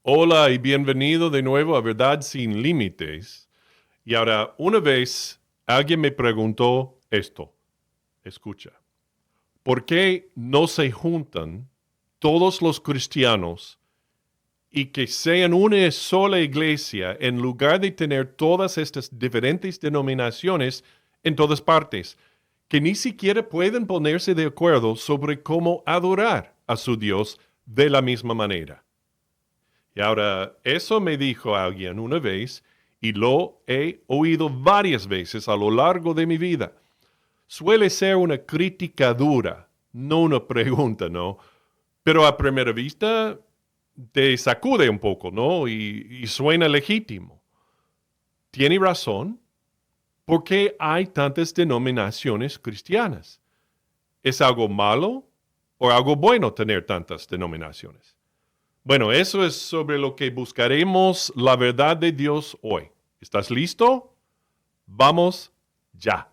Hola y bienvenido de nuevo a Verdad Sin Límites. Y ahora, una vez alguien me preguntó esto. Escucha. ¿Por qué no se juntan todos los cristianos y que sean una sola iglesia en lugar de tener todas estas diferentes denominaciones en todas partes, que ni siquiera pueden ponerse de acuerdo sobre cómo adorar a su Dios de la misma manera? Y ahora, eso me dijo alguien una vez y lo he oído varias veces a lo largo de mi vida. Suele ser una crítica dura, no una pregunta, ¿no? Pero a primera vista te sacude un poco, ¿no? Y suena legítimo. Tiene razón. ¿Por qué hay tantas denominaciones cristianas? ¿Es algo malo o algo bueno tener tantas denominaciones? Bueno, eso es sobre lo que buscaremos la verdad de Dios hoy. ¿Estás listo? Vamos ya.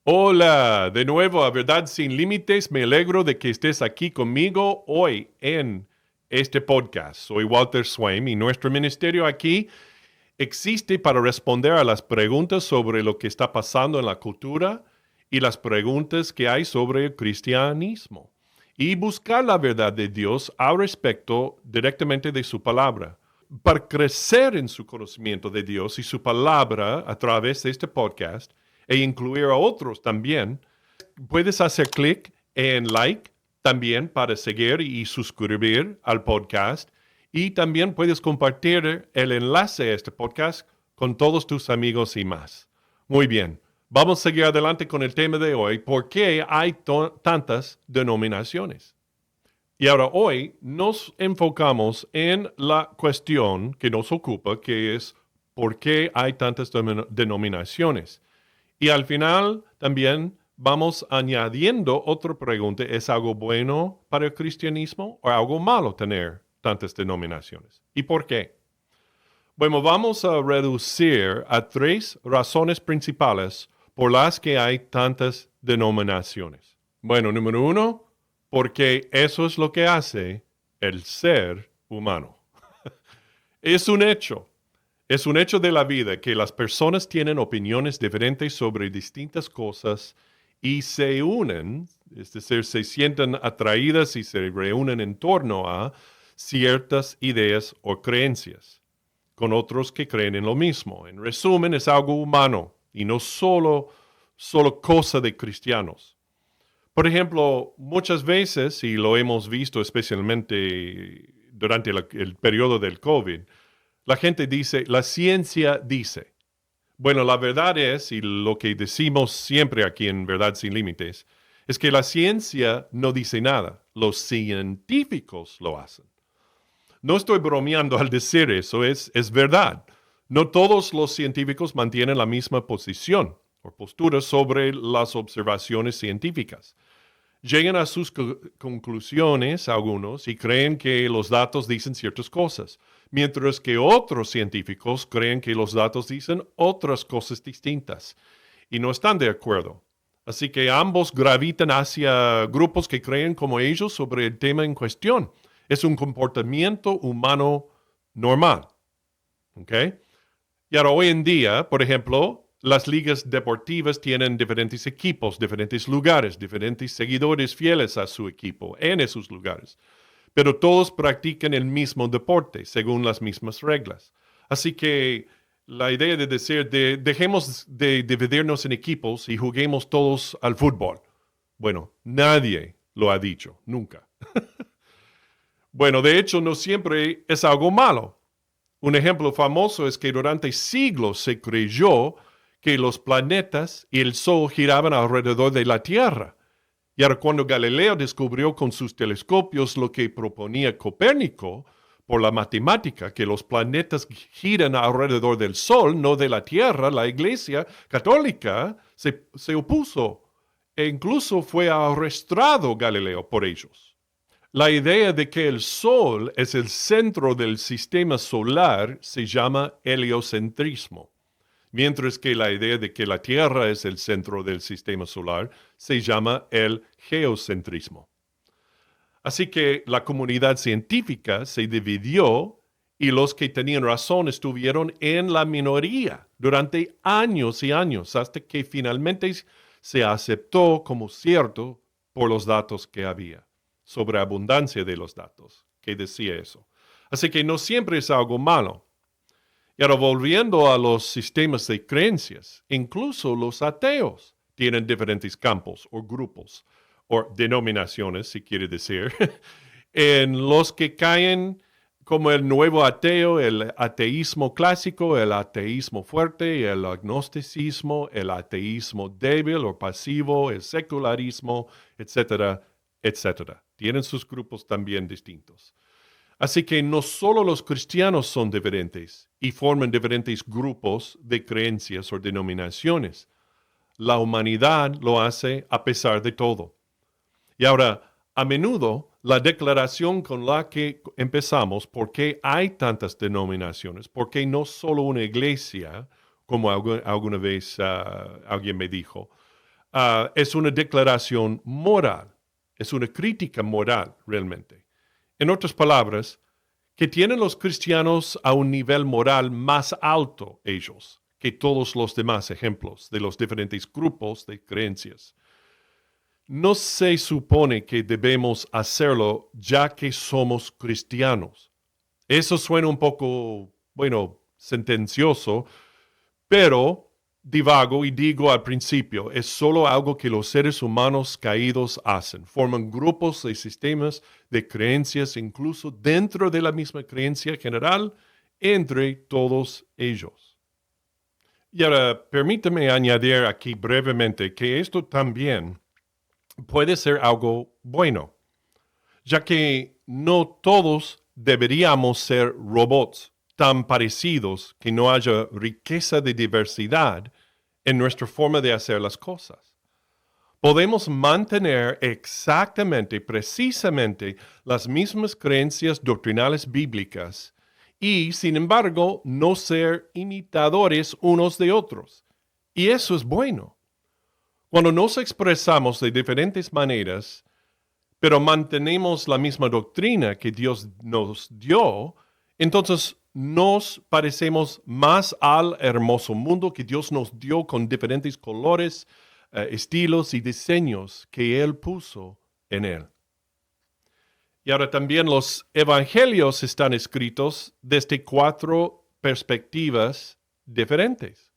Hola, de nuevo a Verdad Sin Límites. Me alegro de que estés aquí conmigo hoy en este podcast. Soy Walter Swain y nuestro ministerio aquí existe para responder a las preguntas sobre lo que está pasando en la cultura y las preguntas que hay sobre el cristianismo y buscar la verdad de Dios al respecto directamente de su palabra. Para crecer en su conocimiento de Dios y su palabra a través de este podcast e incluir a otros también, puedes hacer clic en like también para seguir y suscribir al podcast. Y también puedes compartir el enlace a este podcast con todos tus amigos y más. Muy bien, vamos a seguir adelante con el tema de hoy. ¿Por qué hay tantas denominaciones? Y ahora hoy nos enfocamos en la cuestión que nos ocupa, que es ¿por qué hay tantas denominaciones? Y al final también vamos añadiendo otra pregunta. ¿Es algo bueno para el cristianismo o algo malo tener tantas denominaciones? ¿Y por qué? Bueno, vamos a reducir a tres razones principales por las que hay tantas denominaciones. Bueno, número uno, porque eso es lo que hace el ser humano. Es un hecho. Es un hecho de la vida que las personas tienen opiniones diferentes sobre distintas cosas y se unen, es decir, se sienten atraídas y se reúnen en torno a ciertas ideas o creencias, con otros que creen en lo mismo. En resumen, es algo humano y no solo cosa de cristianos. Por ejemplo, muchas veces, y lo hemos visto especialmente durante el periodo del COVID, la gente dice, la ciencia dice. Bueno, la verdad es, y lo que decimos siempre aquí en Verdad Sin Límites, es que la ciencia no dice nada. Los científicos lo hacen. No estoy bromeando al decir eso, es verdad. No todos los científicos mantienen la misma posición o postura sobre las observaciones científicas. Llegan a sus conclusiones algunos y creen que los datos dicen ciertas cosas, mientras que otros científicos creen que los datos dicen otras cosas distintas y no están de acuerdo. Así que ambos gravitan hacia grupos que creen como ellos sobre el tema en cuestión. Es un comportamiento humano normal. ¿Ok? Y ahora hoy en día, por ejemplo, las ligas deportivas tienen diferentes equipos, diferentes lugares, diferentes seguidores fieles a su equipo en esos lugares. Pero todos practican el mismo deporte según las mismas reglas. Así que la idea de decir, dejemos de dividirnos en equipos y juguemos todos al fútbol. Bueno, nadie lo ha dicho, nunca. Bueno, de hecho, no siempre es algo malo. Un ejemplo famoso es que durante siglos se creyó que los planetas y el Sol giraban alrededor de la Tierra. Y ahora cuando Galileo descubrió con sus telescopios lo que proponía Copérnico por la matemática, que los planetas giran alrededor del Sol, no de la Tierra, la Iglesia Católica se opuso e incluso fue arrestado Galileo por ellos. La idea de que el Sol es el centro del sistema solar se llama heliocentrismo, mientras que la idea de que la Tierra es el centro del sistema solar se llama el geocentrismo. Así que la comunidad científica se dividió y los que tenían razón estuvieron en la minoría durante años y años, hasta que finalmente se aceptó como cierto por los datos que había, sobreabundancia de los datos, que decía eso. Así que no siempre es algo malo. Y ahora volviendo a los sistemas de creencias, incluso los ateos tienen diferentes campos o grupos o denominaciones, si quiere decir, en los que caen como el nuevo ateo, el ateísmo clásico, el ateísmo fuerte, el agnosticismo, el ateísmo débil o pasivo, el secularismo, etcétera, etcétera. Tienen sus grupos también distintos. Así que no solo los cristianos son diferentes y forman diferentes grupos de creencias o denominaciones. La humanidad lo hace a pesar de todo. Y ahora, a menudo, la declaración con la que empezamos, ¿por qué hay tantas denominaciones? ¿Por qué no solo una iglesia, como alguna vez alguien me dijo? Es una declaración moral, es una crítica moral realmente. En otras palabras, que tienen los cristianos a un nivel moral más alto ellos que todos los demás ejemplos de los diferentes grupos de creencias. No se supone que debemos hacerlo ya que somos cristianos. Eso suena un poco, sentencioso, pero divago y digo al principio, es solo algo que los seres humanos caídos hacen. Forman grupos de sistemas de creencias, incluso dentro de la misma creencia general, entre todos ellos. Y ahora, permítame añadir aquí brevemente que esto también puede ser algo bueno, ya que no todos deberíamos ser robots tan parecidos que no haya riqueza de diversidad en nuestra forma de hacer las cosas. Podemos mantener exactamente, precisamente, las mismas creencias doctrinales bíblicas y, sin embargo, no ser imitadores unos de otros. Y eso es bueno. Cuando nos expresamos de diferentes maneras, pero mantenemos la misma doctrina que Dios nos dio, entonces nos parecemos más al hermoso mundo que Dios nos dio con diferentes colores, estilos y diseños que Él puso en Él. Y ahora también los evangelios están escritos desde 4 perspectivas diferentes.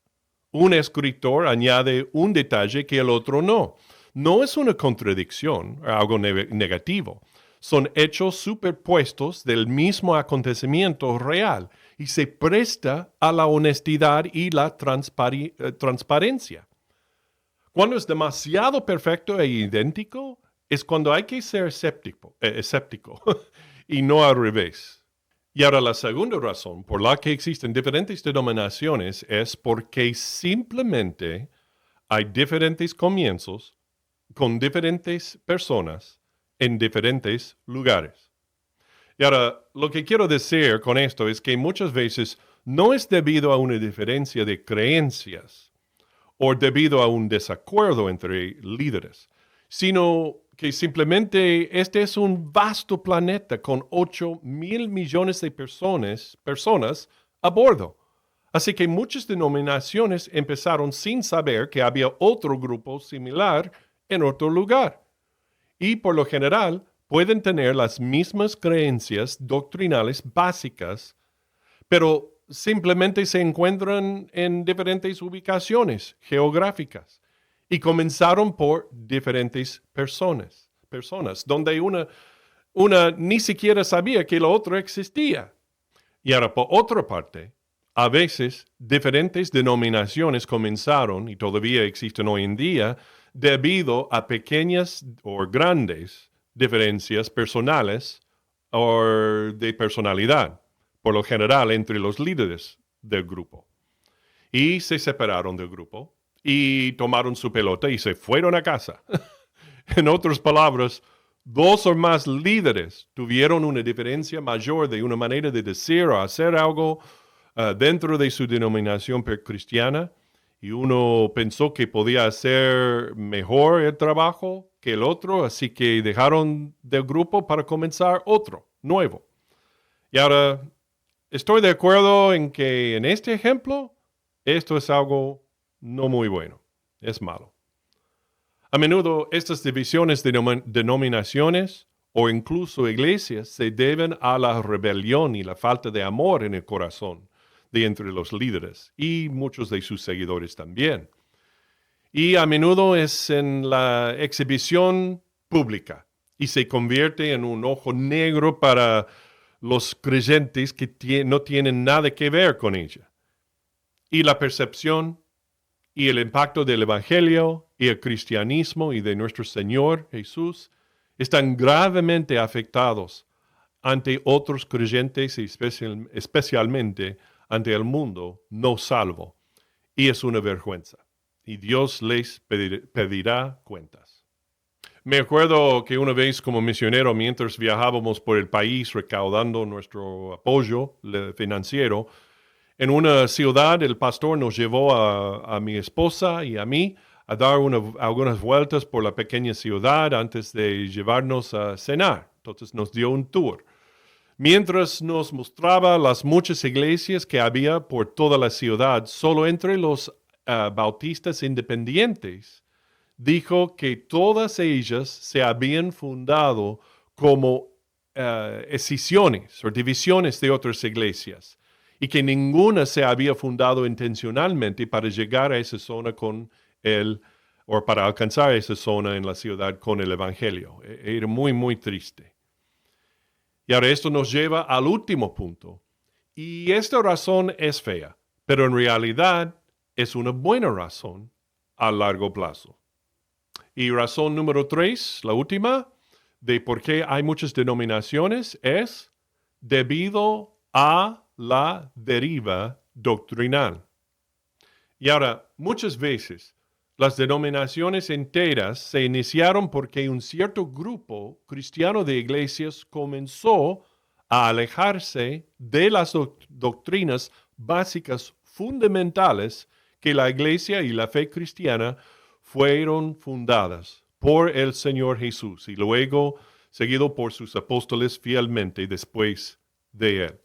Un escritor añade un detalle que el otro no. No es una contradicción, algo negativo. Son hechos superpuestos del mismo acontecimiento real y se presta a la honestidad y la transparencia. Cuando es demasiado perfecto e idéntico, es cuando hay que ser escéptico y no al revés. Y ahora la segunda razón por la que existen diferentes denominaciones es porque simplemente hay diferentes comienzos con diferentes personas en diferentes lugares. Y ahora, lo que quiero decir con esto es que muchas veces no es debido a una diferencia de creencias o debido a un desacuerdo entre líderes, sino que simplemente este es un vasto planeta con 8,000 millones de personas a bordo. Así que muchas denominaciones empezaron sin saber que había otro grupo similar en otro lugar. Y por lo general pueden tener las mismas creencias doctrinales básicas, pero simplemente se encuentran en diferentes ubicaciones geográficas y comenzaron por diferentes personas donde una ni siquiera sabía que la otra existía. Y ahora, por otra parte, a veces diferentes denominaciones comenzaron y todavía existen hoy en día debido a pequeñas o grandes diferencias personales o de personalidad, por lo general entre los líderes del grupo. Y se separaron del grupo y tomaron su pelota y se fueron a casa. En otras palabras, 2 o más líderes tuvieron una diferencia mayor de una manera de decir o hacer algo dentro de su denominación cristiana y uno pensó que podía hacer mejor el trabajo que el otro, así que dejaron del grupo para comenzar otro, nuevo. Y ahora estoy de acuerdo en que en este ejemplo esto es algo no muy bueno, es malo. A menudo estas divisiones de denominaciones o incluso iglesias se deben a la rebelión y la falta de amor en el corazón de entre los líderes y muchos de sus seguidores también. Y a menudo es en la exhibición pública y se convierte en un ojo negro para los creyentes que no tienen nada que ver con ella. Y la percepción y el impacto del Evangelio y el cristianismo y de nuestro Señor Jesús están gravemente afectados ante otros creyentes y especialmente ante el mundo no salvo. Y es una vergüenza. Y Dios les pedirá cuentas. Me acuerdo que una vez como misionero, mientras viajábamos por el país recaudando nuestro apoyo financiero, en una ciudad el pastor nos llevó a mi esposa y a mí a dar algunas vueltas por la pequeña ciudad antes de llevarnos a cenar. Entonces nos dio un tour. Mientras nos mostraba las muchas iglesias que había por toda la ciudad, solo entre los bautistas independientes, dijo que todas ellas se habían fundado como escisiones o divisiones de otras iglesias y que ninguna se había fundado intencionalmente para llegar a esa zona o para alcanzar esa zona en la ciudad con el Evangelio. Era muy, muy triste. Y ahora esto nos lleva al último punto. Y esta razón es fea, pero en realidad es una buena razón a largo plazo. Y razón número 3, la última, de por qué hay muchas denominaciones es debido a la deriva doctrinal. Y ahora, muchas veces, las denominaciones enteras se iniciaron porque un cierto grupo cristiano de iglesias comenzó a alejarse de las doctrinas básicas fundamentales que la iglesia y la fe cristiana fueron fundadas por el Señor Jesús y luego seguido por sus apóstoles fielmente después de él.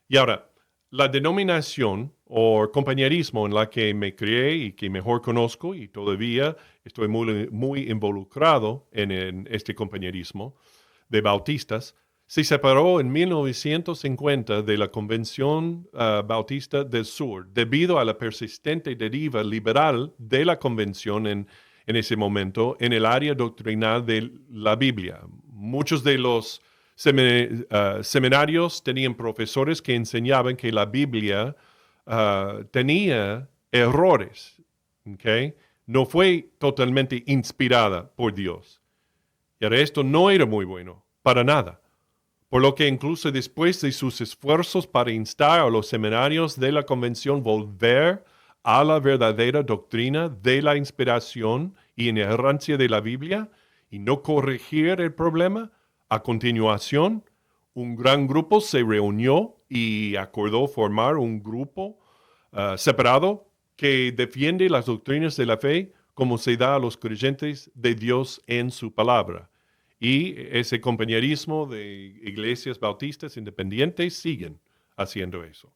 Y ahora, la denominación o compañerismo en la que me crié y que mejor conozco y todavía estoy muy involucrado en este compañerismo de bautistas, se separó en 1950 de la Convención Bautista del Sur debido a la persistente deriva liberal de la convención en ese momento en el área doctrinal de la Biblia. Muchos de los seminarios tenían profesores que enseñaban que la Biblia tenía errores, ¿okay? No fue totalmente inspirada por Dios. Y ahora esto no era muy bueno, para nada. Por lo que incluso después de sus esfuerzos para instar a los seminarios de la convención volver a la verdadera doctrina de la inspiración y inerrancia de la Biblia y no corregir el problema, a continuación, un gran grupo se reunió y acordó formar un grupo separado que defiende las doctrinas de la fe como se da a los creyentes de Dios en su palabra. Y ese compañerismo de iglesias bautistas independientes siguen haciendo eso.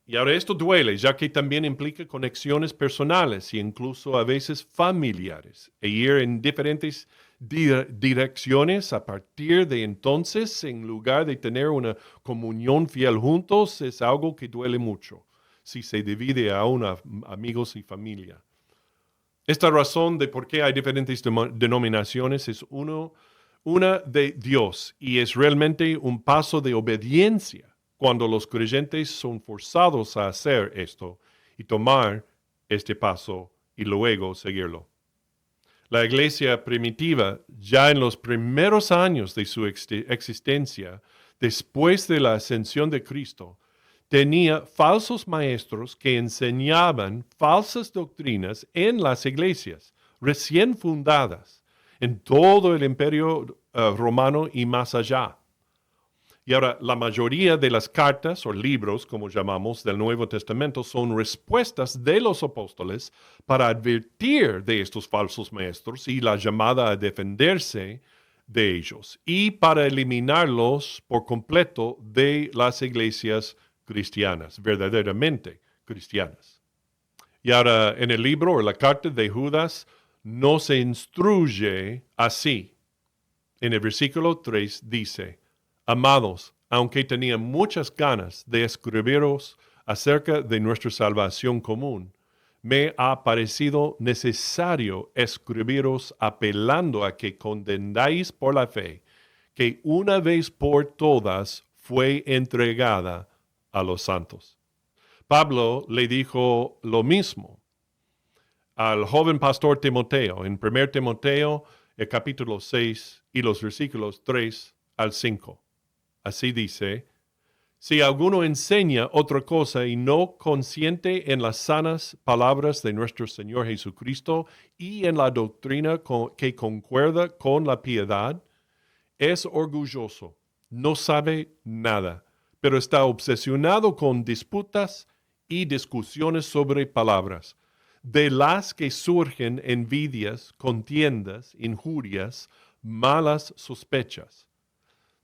Y ahora esto duele, ya que también implica conexiones personales e incluso a veces familiares, e ir en diferentes direcciones a partir de entonces, en lugar de tener una comunión fiel juntos, es algo que duele mucho, si se divide aún a amigos y familia. Esta razón de por qué hay diferentes denominaciones es una de Dios, y es realmente un paso de obediencia cuando los creyentes son forzados a hacer esto y tomar este paso y luego seguirlo. La iglesia primitiva, ya en los primeros años de su existencia, después de la ascensión de Cristo, tenía falsos maestros que enseñaban falsas doctrinas en las iglesias recién fundadas en todo el imperio romano y más allá. Y ahora, la mayoría de las cartas o libros, como llamamos, del Nuevo Testamento son respuestas de los apóstoles para advertir de estos falsos maestros y la llamada a defenderse de ellos y para eliminarlos por completo de las iglesias cristianas, verdaderamente cristianas. Y ahora, en el libro o la carta de Judas no se instruye así. En el versículo 3 dice: Amados, aunque tenía muchas ganas de escribiros acerca de nuestra salvación común, me ha parecido necesario escribiros apelando a que contendáis por la fe, que una vez por todas fue entregada a los santos. Pablo le dijo lo mismo al joven pastor Timoteo en 1 Timoteo, el capítulo 6 y los versículos 3 al 5. Así dice: Si alguno enseña otra cosa y no consiente en las sanas palabras de nuestro Señor Jesucristo y en la doctrina que concuerda con la piedad, es orgulloso, no sabe nada, pero está obsesionado con disputas y discusiones sobre palabras, de las que surgen envidias, contiendas, injurias, malas sospechas,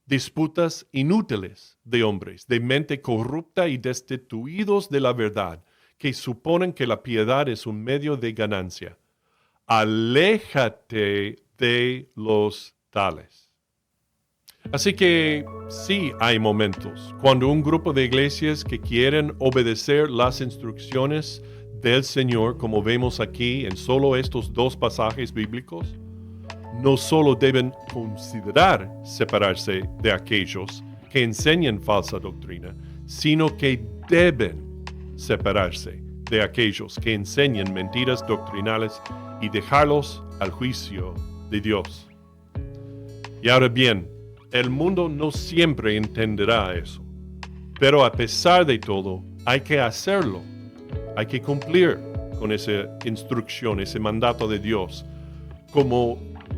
disputas inútiles de hombres, de mente corrupta y destituidos de la verdad, que suponen que la piedad es un medio de ganancia. Aléjate de los tales. Así que sí hay momentos cuando un grupo de iglesias que quieren obedecer las instrucciones del Señor, como vemos aquí en solo estos dos pasajes bíblicos, no solo deben considerar separarse de aquellos que enseñan falsa doctrina, sino que deben separarse de aquellos que enseñan mentiras doctrinales y dejarlos al juicio de Dios. Y ahora bien, el mundo no siempre entenderá eso, pero a pesar de todo, hay que hacerlo. Hay que cumplir con esa instrucción, ese mandato de Dios,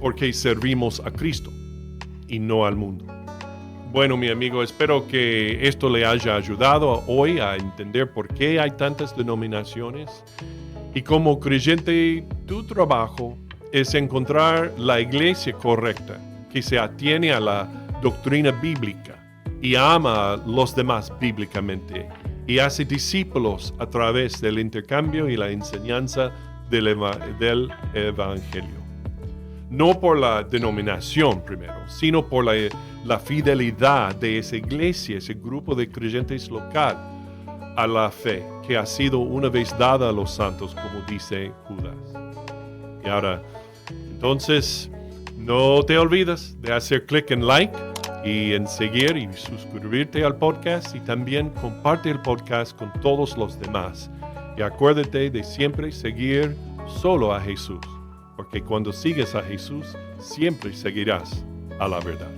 porque servimos a Cristo y no al mundo. Bueno, mi amigo, espero que esto le haya ayudado hoy a entender por qué hay tantas denominaciones. Y como creyente, tu trabajo es encontrar la iglesia correcta, que se atiene a la doctrina bíblica y ama a los demás bíblicamente y hace discípulos a través del intercambio y la enseñanza del Evangelio. No por la denominación primero, sino por la fidelidad de esa iglesia, ese grupo de creyentes local, a la fe que ha sido una vez dada a los santos, como dice Judas. Y ahora, entonces, no te olvides de hacer clic en like y en seguir y suscribirte al podcast, y también comparte el podcast con todos los demás. Y acuérdate de siempre seguir solo a Jesús, porque cuando sigues a Jesús, siempre seguirás a la verdad.